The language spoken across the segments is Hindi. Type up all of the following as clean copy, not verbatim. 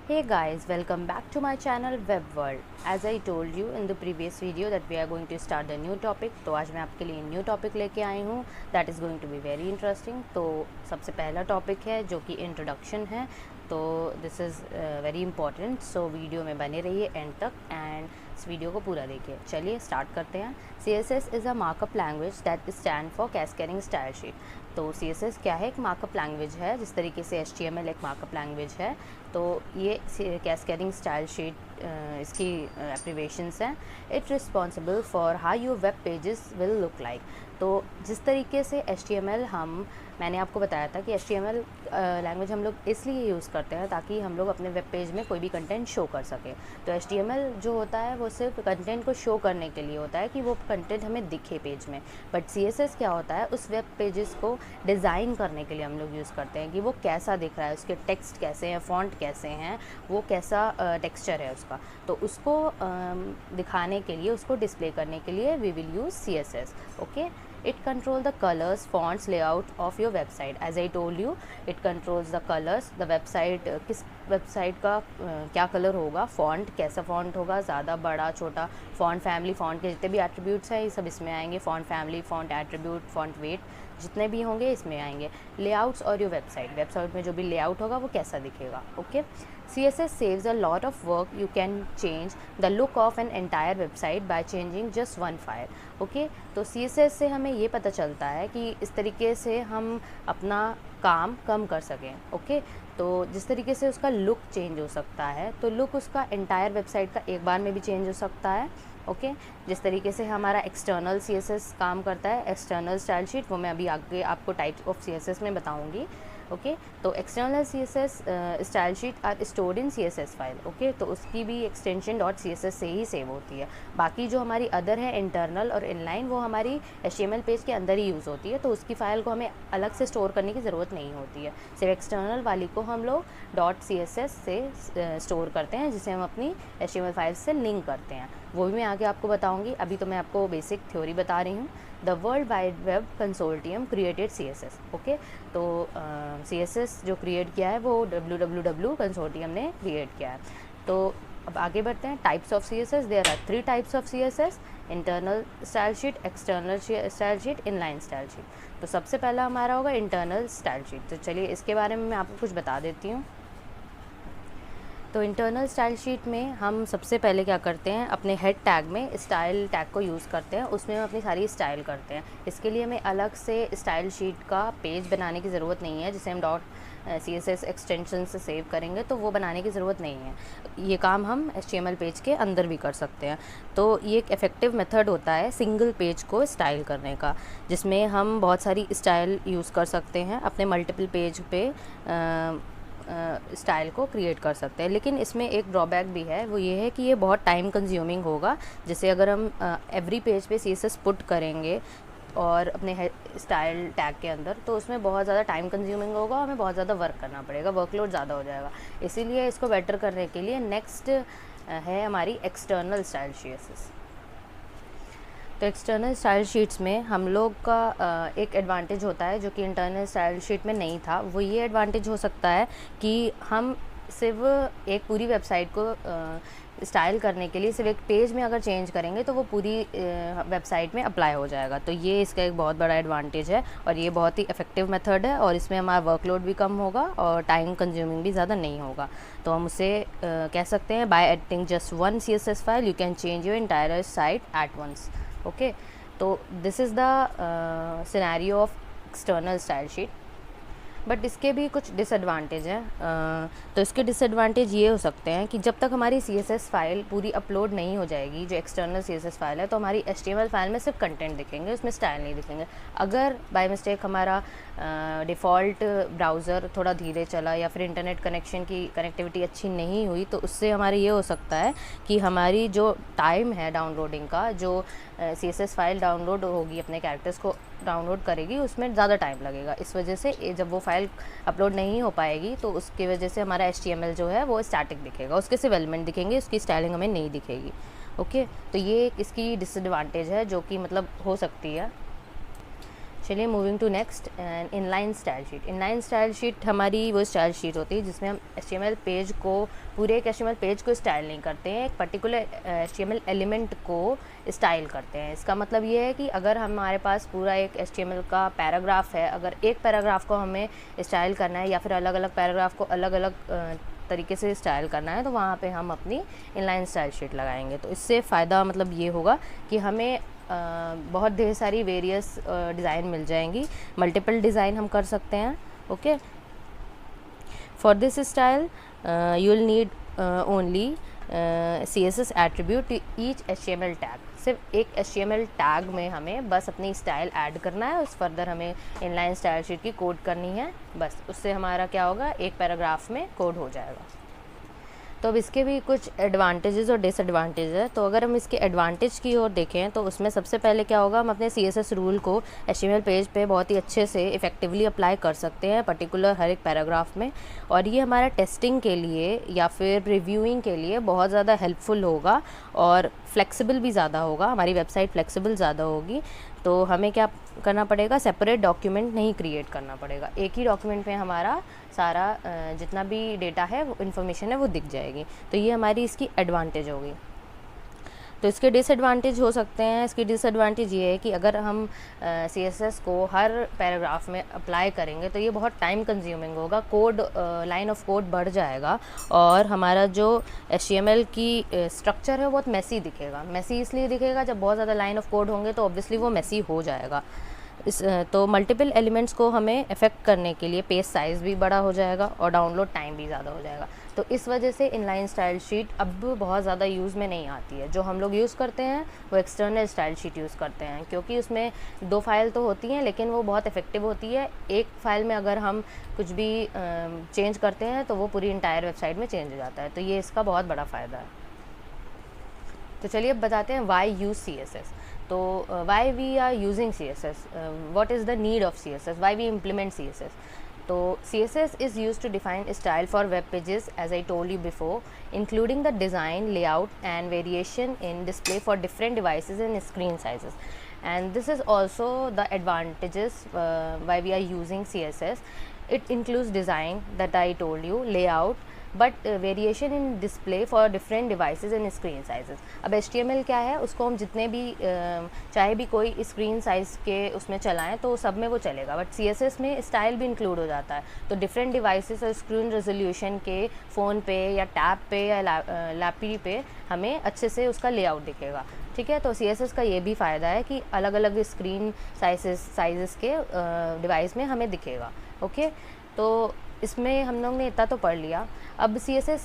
Hey guys, welcome back to my channel Web World. As I told you in the previous video that we are going to start the new topic. तो आज मैं आपके लिए न्यू टॉपिक लेके आई हूँ that is going to be very interesting. तो सबसे पहला टॉपिक है जो कि इंट्रोडक्शन है, तो this is very important, so video में बने रहिए एंड तक एंड इस वीडियो को पूरा देखिए। चलिए स्टार्ट करते हैं। CSS is a markup language that stand for cascading style sheet. तो CSS क्या है? एक मार्कअप लैंग्वेज है, जिस तरीके से HTML एक मार्कअप लैंग्वेज है, तो ये कैस्केडिंग स्टाइल शीट इसकी एप्रीवेशंस हैं। It responsible for how your web pages will look like. तो जिस तरीके से HTML मैंने आपको बताया था कि HTML लैंग्वेज हम लोग इसलिए यूज़ करते हैं ताकि हम लोग अपने वेब पेज में कोई भी कंटेंट शो कर सकें। तो HTML जो होता है वो सिर्फ कंटेंट को शो करने के लिए होता है कि वो कंटेंट हमें दिखे पेज में, बट CSS क्या होता है, उस वेब पेजेस को डिज़ाइन करने के लिए हम लोग यूज़ करते हैं कि वो कैसा दिख रहा है, उसके टेक्स्ट कैसे हैं, फॉन्ट कैसे हैं, वो कैसा टेक्सचर है उसका। तो उसको दिखाने के लिए, उसको डिस्प्ले करने के लिए we will use CSS। Okay, it control the colors, fonts, layout of your website. As I told you, it controls the colors, the website किस वेबसाइट का क्या कलर होगा, फॉन्ट कैसा फॉन्ट होगा, ज़्यादा बड़ा छोटा, फॉन्ट फैमिली, फॉन्ट के जितने भी एट्रीब्यूट्स हैं ये सब इसमें आएंगे। Font family, font attribute, font weight, जितने भी होंगे इसमें आएंगे। लेआउट्स और योर वेबसाइट में जो भी लेआउट होगा वो कैसा दिखेगा। Okay, CSS saves a lot of work. You can change the look of an entire website by changing just one file. Okay, तो CSS से हमें ये पता चलता है कि इस तरीके से हम अपना काम कम कर सकें। ओके, तो जिस तरीके से उसका लुक चेंज हो सकता है, तो लुक उसका एंटायर वेबसाइट का एक बार में भी चेंज हो सकता है। ओके, जिस तरीके से हमारा एक्सटर्नल CSS काम करता है, एक्सटर्नल स्टाइल शीट, वो मैं अभी आगे आपको टाइप ऑफ CSS में बताऊंगी। ओके, तो external CSS style sheet are stored in CSS file. Okay, तो उसकी भी एक्सटेंशन .css से ही सेव होती है। बाकी जो हमारी अदर है इंटरनल और इनलाइन, वो हमारी HTML पेज के अंदर ही यूज़ होती है, तो उसकी फ़ाइल को हमें अलग से स्टोर करने की ज़रूरत नहीं होती है। सिर्फ एक्सटर्नल वाली को हम लोग .css से स्टोर करते हैं, जिसे हम अपनी HTML फाइल से लिंक करते हैं। वो भी मैं आगे आपको बताऊँगी, अभी तो मैं आपको बेसिक थ्योरी बता रही हूँ। The world wide web consortium created CSS। Okay, तो CSS जो क्रिएट किया है वो WWW कंसोर्टियम ने क्रिएट किया है। तो अब आगे बढ़ते हैं। Types of CSS, there are 3 types of CSS: internal style sheet, external style sheet, inline style sheet. तो सबसे पहला हमारा होगा इंटरनल स्टाइल शीट। तो चलिए इसके बारे में मैं आपको कुछ बता देती हूँ। तो इंटरनल स्टाइल शीट में हम सबसे पहले क्या करते हैं, अपने हेड टैग में स्टाइल टैग को यूज़ करते हैं, उसमें हम अपनी सारी स्टाइल करते हैं। इसके लिए हमें अलग से स्टाइल शीट का पेज बनाने की ज़रूरत नहीं है, जिसे हम .css एक्सटेंशन से सेव करेंगे, तो वो बनाने की ज़रूरत नहीं है। ये काम हम HTML पेज के अंदर भी कर सकते हैं। तो ये एक इफ़ेक्टिव मेथड होता है सिंगल पेज को स्टाइल करने का, जिसमें हम बहुत सारी स्टाइल यूज़ कर सकते हैं, अपने मल्टीपल पेज पे स्टाइल को क्रिएट कर सकते हैं। लेकिन इसमें एक ड्रॉबैक भी है, वो ये है कि ये बहुत टाइम कंज्यूमिंग होगा। जैसे अगर हम एवरी पेज पे CSS पुट करेंगे और अपने स्टाइल टैग के अंदर, तो उसमें बहुत ज़्यादा टाइम कंज्यूमिंग होगा, हमें बहुत ज़्यादा वर्क करना पड़ेगा, वर्कलोड ज़्यादा हो जाएगा। इसीलिए इसको बेटर करने के लिए नेक्स्ट है हमारी एक्सटर्नल स्टाइल CSS। तो एक्सटर्नल स्टाइल शीट्स में हम लोग का एक एडवांटेज होता है जो कि इंटरनल स्टाइल शीट में नहीं था। वो ये एडवांटेज हो सकता है कि हम सिर्फ एक पूरी वेबसाइट को स्टाइल करने के लिए सिर्फ एक पेज में अगर चेंज करेंगे तो वो पूरी वेबसाइट में अप्लाई हो जाएगा। तो ये इसका एक बहुत बड़ा एडवांटेज है और ये बहुत ही इफ़ेक्टिव मेथड है, और इसमें हमारा वर्कलोड भी कम होगा और टाइम कंज्यूमिंग भी ज़्यादा नहीं होगा। तो हम उसे कह सकते हैं, by editing just one CSS file you can change your entire site at once. Okay, तो this is the scenario of external style sheet. But इसके भी कुछ डिसएडवांटेज हैं। तो इसके डिसएडवांटेज ये हो सकते हैं कि जब तक हमारी CSS फाइल पूरी अपलोड नहीं हो जाएगी, जो एक्सटर्नल CSS फाइल है, तो हमारी HTML फाइल में सिर्फ कंटेंट दिखेंगे, उसमें स्टाइल नहीं दिखेंगे। अगर बाय मिस्टेक हमारा डिफ़ॉल्ट ब्राउज़र थोड़ा धीरे चला या फिर इंटरनेट कनेक्शन की कनेक्टिविटी अच्छी नहीं हुई, तो उससे हमारे ये हो सकता है कि हमारी जो टाइम है डाउनलोडिंग का, जो CSS फाइल डाउनलोड होगी, अपने कैरेक्टर्स को डाउनलोड करेगी, उसमें ज़्यादा टाइम लगेगा। इस वजह से जब वो फाइल अपलोड नहीं हो पाएगी, तो उसकी वजह से हमारा HTML जो है वो स्टैटिक दिखेगा, उसके सिर्फ एलिमेंट दिखेंगे, उसकी स्टाइलिंग हमें नहीं दिखेगी। ओके, तो ये इसकी डिसएडवांटेज है जो कि मतलब हो सकती है। चलिए moving to next, inline style sheet. Inline style sheet हमारी वो स्टाइल शीट होती है जिसमें हम HTML पेज को, पूरे एक HTML पेज को स्टाइल नहीं करते हैं, एक पर्टिकुलर HTML एलिमेंट को स्टाइल करते हैं। इसका मतलब ये है कि अगर हमारे पास पूरा एक HTML का पैराग्राफ है, अगर एक पैराग्राफ को हमें स्टाइल करना है या फिर अलग अलग पैराग्राफ को अलग अलग तरीके से स्टाइल करना है, तो वहाँ पे हम अपनी इनलाइन स्टाइल शीट लगाएंगे। तो इससे फ़ायदा मतलब ये होगा कि हमें बहुत ढेर सारी वेरियस डिज़ाइन मिल जाएंगी, मल्टीपल डिज़ाइन हम कर सकते हैं। Okay, for this style you will need only CSS attribute each HTML tag. सिर्फ एक HTML टैग में हमें बस अपनी स्टाइल ऐड करना है, उस फर्दर हमें इनलाइन स्टाइल शीट की कोड करनी है, बस उससे हमारा क्या होगा, एक पैराग्राफ में कोड हो जाएगा। तो अब इसके भी कुछ एडवांटेजेस और डिसएडवांटेज है। तो अगर हम इसके एडवांटेज की ओर देखें तो उसमें सबसे पहले क्या होगा, हम अपने CSS रूल को HTML पेज पे बहुत ही अच्छे से इफ़ेक्टिवली अप्लाई कर सकते हैं पर्टिकुलर हर एक पैराग्राफ में, और ये हमारा टेस्टिंग के लिए या फिर रिव्यूइंग के लिए बहुत ज़्यादा हेल्पफुल होगा और फ्लेक्सिबल भी ज़्यादा होगा, हमारी वेबसाइट फ्लेक्सिबल ज़्यादा होगी। तो हमें क्या करना पड़ेगा, सेपरेट डॉक्यूमेंट नहीं क्रिएट करना पड़ेगा, एक ही डॉक्यूमेंट में हमारा सारा जितना भी डेटा है, वो इन्फॉर्मेशन है, वो दिख जाएगी। तो ये हमारी इसकी एडवांटेज होगी। तो इसके डिसएडवांटेज हो सकते हैं। इसकी डिसएडवांटेज ये है कि अगर हम CSS को हर पैराग्राफ में अप्लाई करेंगे तो ये बहुत टाइम कंज्यूमिंग होगा, कोड लाइन ऑफ कोड बढ़ जाएगा और हमारा जो HTML की स्ट्रक्चर है वो बहुत मेसी दिखेगा। मेसी इसलिए दिखेगा, जब बहुत ज़्यादा लाइन ऑफ कोड होंगे तो ऑब्वियसली वो मेसी हो जाएगा। तो मल्टीपल एलिमेंट्स को हमें इफ़ेक्ट करने के लिए पेज साइज़ भी बड़ा हो जाएगा और डाउनलोड टाइम भी ज़्यादा हो जाएगा। तो इस वजह से इनलाइन स्टाइल शीट अब बहुत ज़्यादा यूज़ में नहीं आती है। जो हम लोग यूज़ करते हैं वो एक्सटर्नल स्टाइल शीट यूज़ करते हैं, क्योंकि उसमें 2 फाइल तो होती हैं लेकिन वो बहुत इफ़ेक्टिव होती है। एक फ़ाइल में अगर हम कुछ भी चेंज करते हैं तो वो पूरी इंटायर वेबसाइट में चेंज हो जाता है। तो ये इसका बहुत बड़ा फ़ायदा है। तो चलिए अब बताते हैं वाई यूज़ CSS। तो why we are using CSS, what is the need of CSS, why we implement CSS। तो CSS is used to define style for web pages, as I told you before, including the design, layout and variation in display for different devices and screen sizes. And this is also the advantages why we are using CSS. It includes design that I told you, layout, but variation in display for different devices and screen sizes. अब HTML क्या है, उसको हम जितने भी चाहे भी कोई स्क्रीन साइज़ के उसमें चलाएं तो सब में वो चलेगा, बट CSS में स्टाइल भी इंक्लूड हो जाता है। तो डिफरेंट डिवाइसेस और स्क्रीन रेजोल्यूशन के फ़ोन पे या टैब पे या लैपटॉप पे हमें अच्छे से उसका लेआउट दिखेगा। ठीक है, तो CSS का ये भी फ़ायदा है कि अलग अलग स्क्रीन साइजेस के डिवाइस में हमें दिखेगा। ओके, तो इसमें हम लोग ने इतना तो पढ़ लिया। अब CSS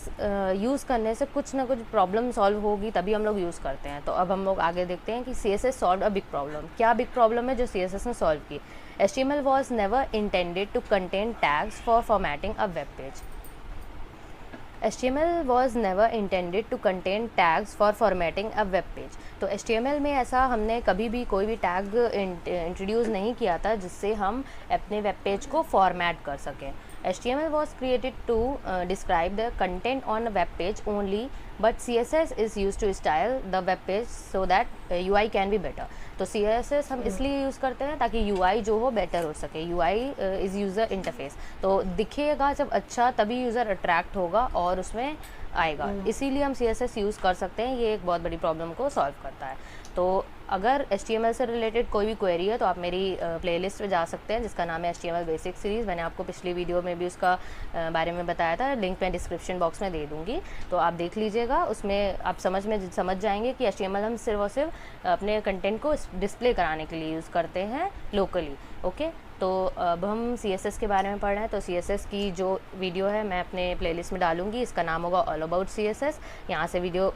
यूज़ करने से कुछ ना कुछ प्रॉब्लम सॉल्व होगी, तभी हम लोग यूज़ करते हैं। तो अब हम लोग आगे देखते हैं कि CSS solve a big problem. क्या बिग प्रॉब्लम है जो CSS ने सॉल्व की? HTML was never intended to contain tags for formatting a web page. HTML was never intended to contain tags for formatting a web page। तो HTML में ऐसा हमने कभी भी कोई भी टैग इंट्रोड्यूस नहीं किया था जिससे हम अपने वेब पेज को फॉर्मेट कर सकें। HTML was created to describe the content on a web page only, but CSS is used to style the web page so that UI can be better। तो CSS हम इसलिए यूज़ करते हैं ताकि UI जो हो बेटर हो सके। UI इज़ यूज़र इंटरफेस, तो दिखेगा जब अच्छा तभी यूज़र अट्रैक्ट होगा और उसमें आएगा, इसीलिए हम CSS यूज़ कर सकते हैं। ये एक बहुत बड़ी प्रॉब्लम को सॉल्व करता है। तो अगर HTML से रिलेटेड कोई भी क्वेरी है तो आप मेरी प्लेलिस्ट में जा सकते हैं जिसका नाम है HTML बेसिक सीरीज़। मैंने आपको पिछली वीडियो में भी उसका बारे में बताया था, लिंक मैं डिस्क्रिप्शन बॉक्स में दे दूँगी, तो आप देख लीजिएगा। उसमें आप समझ जाएंगे कि HTML हम सिर्फ और सिर्फ अपने कंटेंट को डिस्प्ले कराने के लिए यूज़ करते हैं लोकली। ओके, तो अब हम CSS के बारे में पढ़ रहे हैं। तो CSS की जो वीडियो है मैं अपने प्लेलिस्ट में डालूंगी, इसका नाम होगा ऑल अबाउट CSS। यहाँ से वीडियो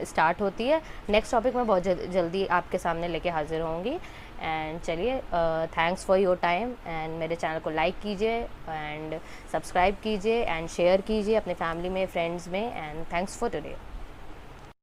स्टार्ट होती है। नेक्स्ट टॉपिक मैं बहुत जल्दी आपके सामने लेके हाजिर होंगी। एंड चलिए, thanks for your time, and मेरे चैनल को लाइक कीजिए एंड सब्सक्राइब कीजिए एंड शेयर कीजिए अपने फैमिली में, फ्रेंड्स में, एंड थैंक्स फॉर टुडे।